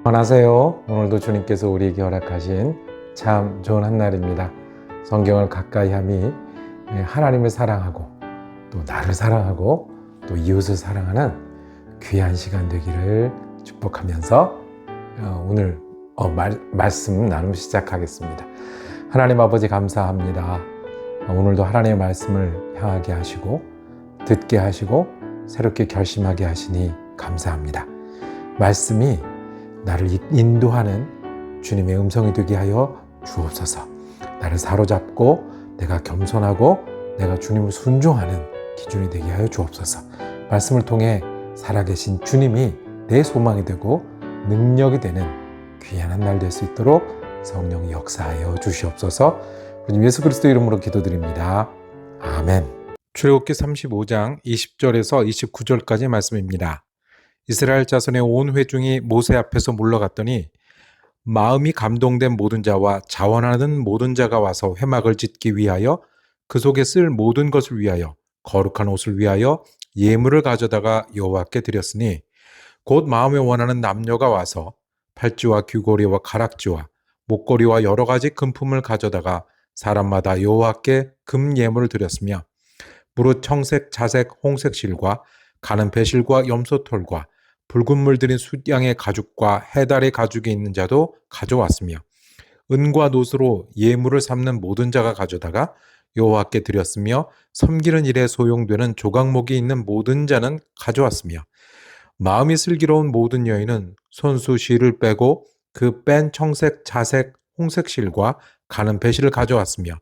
안녕하세요. 오늘도 주님께서 우리에게 허락하신 참 좋은 한날입니다. 성경을 가까이 함이 하나님을 사랑하고 또 나를 사랑하고 또 이웃을 사랑하는 귀한 시간 되기를 축복하면서 오늘 말씀 나눔 시작하겠습니다. 하나님 아버지 감사합니다. 오늘도 하나님의 말씀을 향하게 하시고 듣게 하시고 새롭게 결심하게 하시니 감사합니다. 말씀이 나를 인도하는 주님의 음성이 되게 하여 주옵소서. 나를 사로잡고 내가 겸손하고 내가 주님을 순종하는 기준이 되게 하여 주옵소서. 말씀을 통해 살아계신 주님이 내 소망이 되고 능력이 되는 귀한 한 날 될 수 있도록 성령이 역사하여 주시옵소서. 주님 예수 그리스도 이름으로 기도드립니다. 아멘. 출애굽기 35장 20절에서 29절까지 말씀입니다. 이스라엘 자손의 온 회중이 모세 앞에서 물러갔더니 마음이 감동된 모든 자와 자원하는 모든 자가 와서 회막을 짓기 위하여 그 속에 쓸 모든 것을 위하여 거룩한 옷을 위하여 예물을 가져다가 여호와께 드렸으니 곧 마음에 원하는 남녀가 와서 팔찌와 귀고리와 가락지와 목걸이와 여러 가지 금품을 가져다가 사람마다 여호와께 금 예물을 드렸으며 무릇 청색, 자색, 홍색 실과 가는 배실과 염소털과 붉은 물 들인 숫양의 가죽과 해달의 가죽이 있는 자도 가져왔으며 은과 놋으로 예물을 삼는 모든 자가 가져다가 여호와께 드렸으며 섬기는 일에 소용되는 조각목이 있는 모든 자는 가져왔으며 마음이 슬기로운 모든 여인은 손수 실을 빼고 그 뺀 청색, 자색, 홍색 실과 가는 배실을 가져왔으며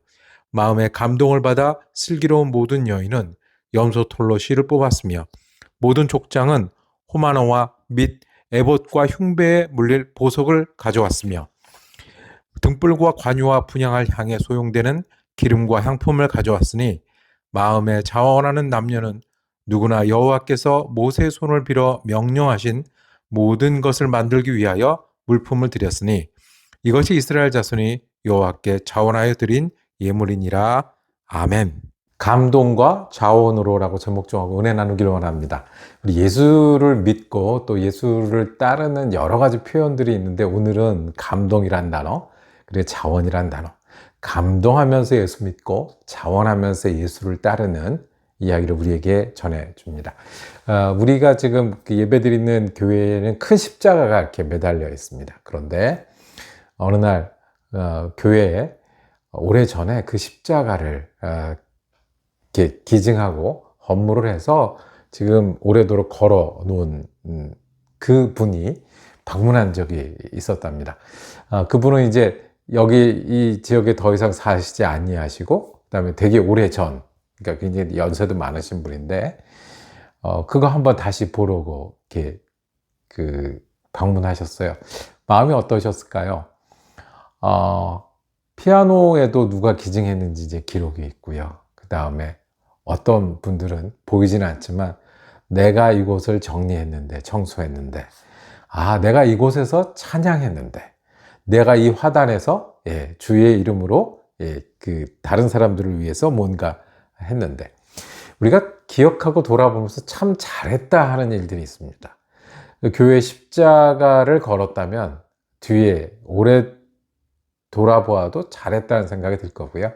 마음에 감동을 받아 슬기로운 모든 여인은 염소털로 실을 뽑았으며 모든 족장은 호마노와 및 에봇과 흉배에 물릴 보석을 가져왔으며 등불과 관유와 분향할 향에 소용되는 기름과 향품을 가져왔으니 마음에 자원하는 남녀는 누구나 여호와께서 모세의 손을 빌어 명령하신 모든 것을 만들기 위하여 물품을 드렸으니 이것이 이스라엘 자손이 여호와께 자원하여 드린 예물이니라. 아멘. 감동과 자원으로라고 제목 정하고 은혜 나누기를 원합니다. 우리 예수를 믿고 또 예수를 따르는 여러 가지 표현들이 있는데 오늘은 감동이란 단어, 그리고 자원이란 단어, 감동하면서 예수 믿고 자원하면서 예수를 따르는 이야기를 우리에게 전해줍니다. 우리가 지금 예배드리는 교회에는 큰 십자가가 이렇게 매달려 있습니다. 그런데 어느 날 교회에 오래전에 그 십자가를 이렇게 기증하고 헌물을 해서 지금 오래도록 걸어 놓은 그 분이 방문한 적이 있었답니다. 그분은 이제 여기 이 지역에 더 이상 사시지 아니하시고 그다음에 되게 오래전, 그러니까 굉장히 연세도 많으신 분인데 그거 한번 다시 보려고 이렇게 방문하셨어요. 마음이 어떠셨을까요? 피아노에도 누가 기증했는지 이제 기록이 있고요. 그 다음에 어떤 분들은 보이지는 않지만 내가 이곳을 정리했는데, 청소했는데, 내가 이곳에서 찬양했는데, 내가 이 화단에서 주의 이름으로 다른 사람들을 위해서 뭔가 했는데, 우리가 기억하고 돌아보면서 참 잘했다 하는 일들이 있습니다. 교회 십자가를 걸었다면 뒤에 오래 돌아보아도 잘했다는 생각이 들 거고요.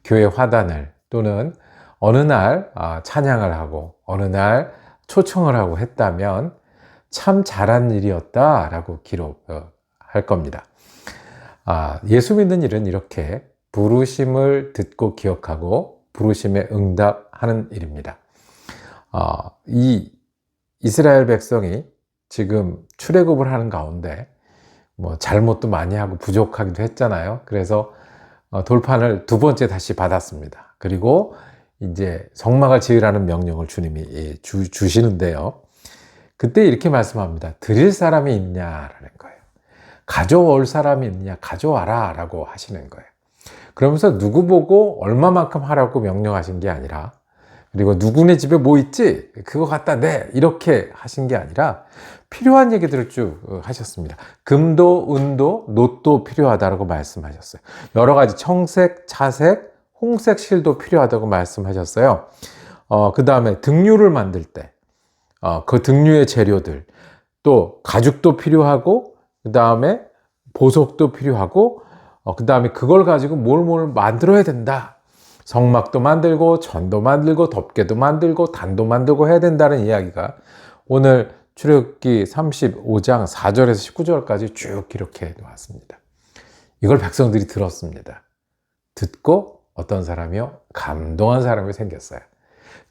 교회 화단을 또는 어느 날 찬양을 하고 어느 날 초청을 하고 했다면 참 잘한 일이었다라고 기록할 겁니다. 예수 믿는 일은 이렇게 부르심을 듣고 기억하고 부르심에 응답하는 일입니다. 이 이스라엘 백성이 지금 출애굽을 하는 가운데 잘못도 많이 하고 부족하기도 했잖아요. 그래서 돌판을 두 번째 다시 받았습니다. 그리고 이제 성막을 지으라는 명령을 주님이 주시는데요. 그때 이렇게 말씀합니다. 드릴 사람이 있냐라는 거예요. 가져올 사람이 있냐, 가져와라 라고 하시는 거예요. 그러면서 누구 보고 얼마만큼 하라고 명령하신 게 아니라, 그리고 누구네 집에 뭐 있지? 그거 갖다 내! 이렇게 하신 게 아니라 필요한 얘기들을 쭉 하셨습니다. 금도, 은도, 놋도 필요하다고 말씀하셨어요. 여러 가지 청색, 자색, 홍색 실도 필요하다고 말씀하셨어요. 그 다음에 등류를 만들 때 그 등류의 재료들, 또 가죽도 필요하고 그 다음에 보석도 필요하고, 그 다음에 그걸 가지고 뭘 만들어야 된다. 성막도 만들고, 전도 만들고, 덮개도 만들고, 단도 만들고 해야 된다는 이야기가 오늘 출애굽기 35장 4절에서 19절까지 쭉 기록해 놓았습니다. 이걸 백성들이 들었습니다. 듣고 어떤 사람이요? 감동한 사람이 생겼어요.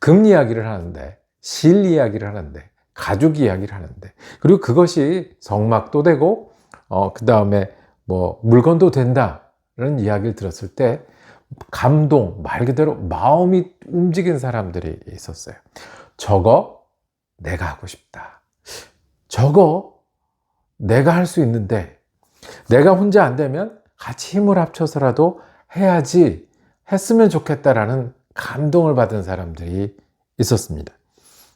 금 이야기를 하는데, 실 이야기를 하는데, 가죽 이야기를 하는데, 그리고 그것이 성막도 되고, 그 다음에 뭐 물건도 된다는 이야기를 들었을 때 감동, 말 그대로 마음이 움직인 사람들이 있었어요. 저거 내가 하고 싶다. 저거 내가 할 수 있는데, 내가 혼자 안 되면 같이 힘을 합쳐서라도 해야지, 했으면 좋겠다라는 감동을 받은 사람들이 있었습니다.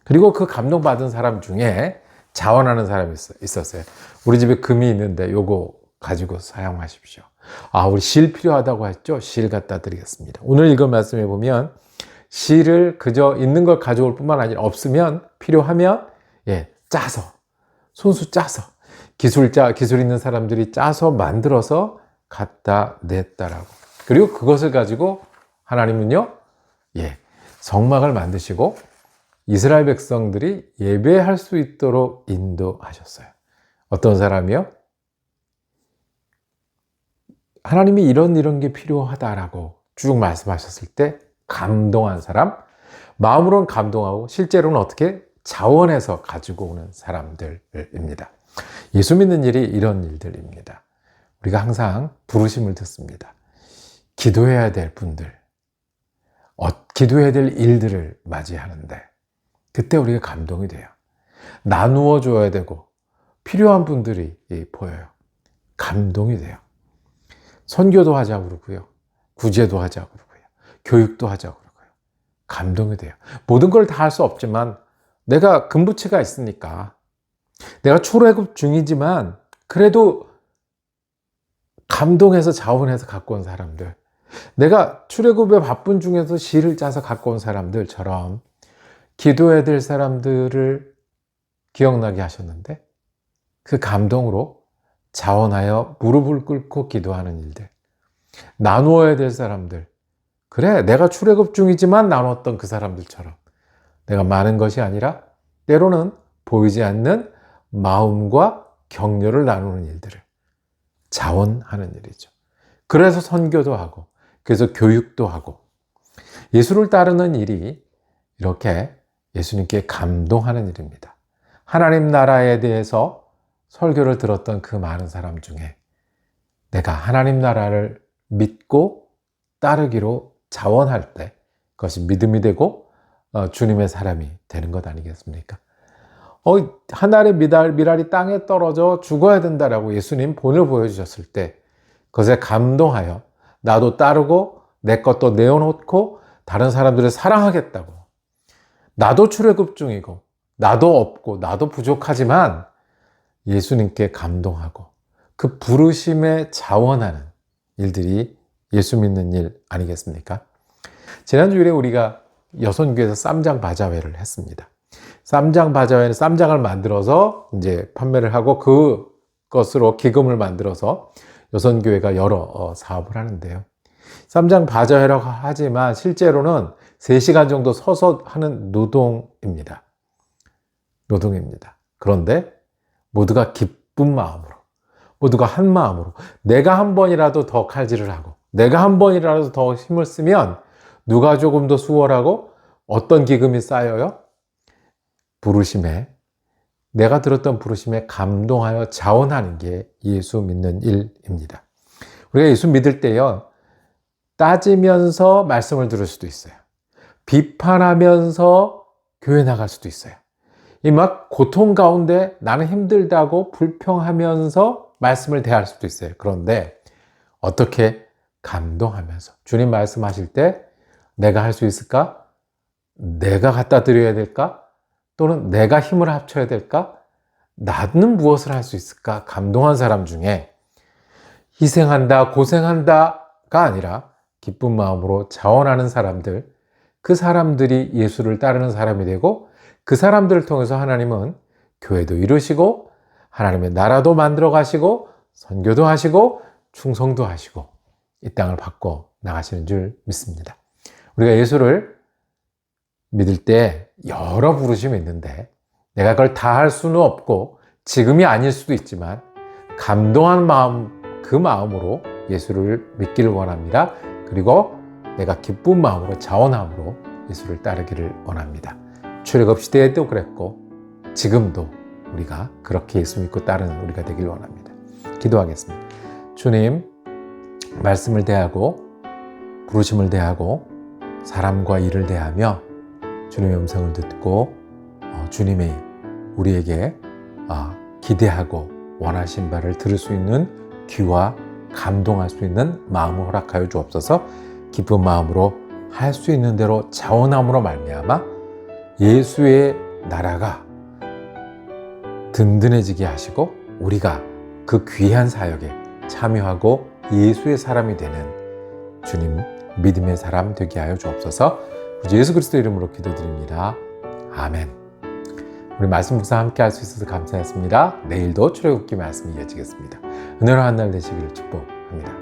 그리고 그 감동받은 사람 중에 자원하는 사람이 있었어요. 우리 집에 금이 있는데 요거 가지고 사용하십시오. 우리 실 필요하다고 했죠? 실 갖다 드리겠습니다. 오늘 읽은 말씀에 보면 실을 그저 있는 걸 가져올 뿐만 아니라 없으면, 필요하면 짜서, 손수 짜서, 기술 있는 사람들이 짜서 만들어서 갖다 냈다라고. 그리고 그것을 가지고 하나님은요, 성막을 만드시고 이스라엘 백성들이 예배할 수 있도록 인도하셨어요. 어떤 사람이요? 하나님이 이런 게 필요하다라고 쭉 말씀하셨을 때 감동한 사람, 마음으로는 감동하고 실제로는 어떻게 자원해서 가지고 오는 사람들입니다. 예수 믿는 일이 이런 일들입니다. 우리가 항상 부르심을 듣습니다. 기도해야 될 분들, 기도해야 될 일들을 맞이하는데 그때 우리가 감동이 돼요. 나누어 줘야 되고 필요한 분들이 보여요. 감동이 돼요. 선교도 하자고 그러고요. 구제도 하자고 그러고요. 교육도 하자고 그러고요. 감동이 돼요. 모든 걸 다 할 수 없지만 내가 금부치가 있으니까, 내가 출애굽 중이지만 그래도 감동해서 자원해서 갖고 온 사람들, 내가 출애굽의 바쁜 중에서 시를 짜서 갖고 온 사람들처럼 기도해야 될 사람들을 기억나게 하셨는데 그 감동으로 자원하여 무릎을 꿇고 기도하는 일들, 나누어야 될 사람들, 그래 내가 출애굽 중이지만 나눴던 그 사람들처럼 내가 많은 것이 아니라 때로는 보이지 않는 마음과 격려를 나누는 일들을 자원하는 일이죠. 그래서 선교도 하고, 그래서 교육도 하고, 예수를 따르는 일이 이렇게 예수님께 감동하는 일입니다. 하나님 나라에 대해서 설교를 들었던 그 많은 사람 중에 내가 하나님 나라를 믿고 따르기로 자원할 때 그것이 믿음이 되고 주님의 사람이 되는 것 아니겠습니까? 하늘의 미랄이 땅에 떨어져 죽어야 된다라고 예수님 본을 보여주셨을 때 그것에 감동하여 나도 따르고 내 것도 내어놓고 다른 사람들을 사랑하겠다고, 나도 출애굽 중이고 나도 없고 나도 부족하지만 예수님께 감동하고 그 부르심에 자원하는 일들이 예수 믿는 일 아니겠습니까? 지난주일에 우리가 여선교에서 쌈장 바자회를 했습니다. 쌈장 바자회는 쌈장을 만들어서 이제 판매를 하고 그것으로 기금을 만들어서 여선교회가 여러 사업을 하는데요. 쌈장 바자회라고 하지만 실제로는 3시간 정도 서서 하는 노동입니다. 그런데 모두가 기쁜 마음으로, 모두가 한 마음으로, 내가 한 번이라도 더 칼질을 하고 내가 한 번이라도 더 힘을 쓰면 누가 조금 더 수월하고 어떤 기금이 쌓여요? 부르심에, 내가 들었던 부르심에 감동하여 자원하는 게 예수 믿는 일입니다. 우리가 예수 믿을 때요, 따지면서 말씀을 들을 수도 있어요. 비판하면서 교회 나갈 수도 있어요. 이 막 고통 가운데 나는 힘들다고 불평하면서 말씀을 대할 수도 있어요. 그런데 어떻게 감동하면서 주님 말씀하실 때 내가 할 수 있을까? 내가 갖다 드려야 될까? 또는 내가 힘을 합쳐야 될까? 나는 무엇을 할 수 있을까? 감동한 사람 중에 희생한다, 고생한다가 아니라 기쁜 마음으로 자원하는 사람들, 그 사람들이 예수를 따르는 사람이 되고 그 사람들을 통해서 하나님은 교회도 이루시고 하나님의 나라도 만들어 가시고 선교도 하시고 충성도 하시고 이 땅을 바꿔 나가시는 줄 믿습니다. 우리가 예수를 믿을 때 여러 부르심이 있는데 내가 그걸 다 할 수는 없고 지금이 아닐 수도 있지만 감동한 마음, 그 마음으로 예수를 믿기를 원합니다. 그리고 내가 기쁜 마음으로 자원함으로 예수를 따르기를 원합니다. 출애굽 시대에도 그랬고 지금도 우리가 그렇게 예수 믿고 따르는 우리가 되길 원합니다. 기도하겠습니다. 주님, 말씀을 대하고 부르심을 대하고 사람과 일을 대하며 주님의 음성을 듣고 주님이 우리에게 기대하고 원하신 바를 들을 수 있는 귀와 감동할 수 있는 마음을 허락하여 주옵소서. 기쁜 마음으로 할 수 있는 대로 자원함으로 말미암아 예수의 나라가 든든해지게 하시고 우리가 그 귀한 사역에 참여하고 예수의 사람이 되는 주님 믿음의 사람 되게 하여 주옵소서. 구주 예수 그리스도 이름으로 기도드립니다. 아멘. 우리 말씀 묵상 함께 할 수 있어서 감사했습니다. 내일도 출애굽기 말씀이 이어지겠습니다. 은혜로운 한 날 되시기를 축복합니다.